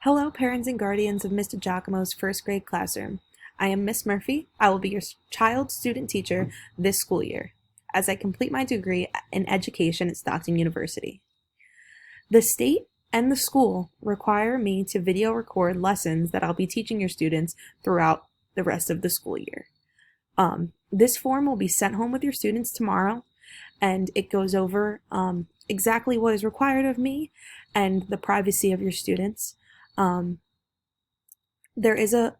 Hello, parents and guardians of Mr. Giacomo's first grade classroom. I am Miss Murphy. I will be your child student teacher this school year as I complete my degree in education at Stockton University. The state and the school require me to video record lessons that I'll be teaching your students throughout the rest of the school year. This form will be sent home with your students tomorrow, and it goes over exactly what is required of me and the privacy of your students. There is a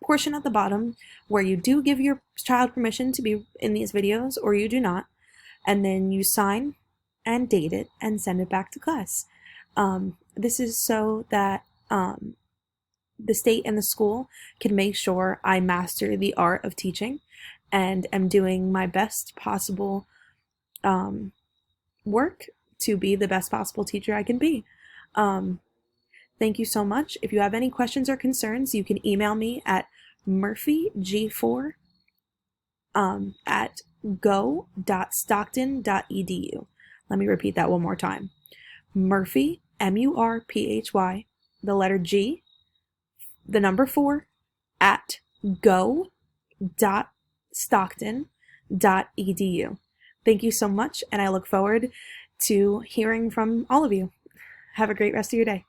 portion at the bottom where you do give your child permission to be in these videos or you do not, and then you sign and date it and send it back to class. This is so that the state and the school can make sure I master the art of teaching and am doing my best possible work to be the best possible teacher I can be. Thank you so much. If you have any questions or concerns, you can email me at murphygg4 at go.stockton.edu. Let me repeat that one more time. Murphy, Murphy, the letter G, the number 4, at go.stockton.edu. Thank you so much, and I look forward to hearing from all of you. Have a great rest of your day.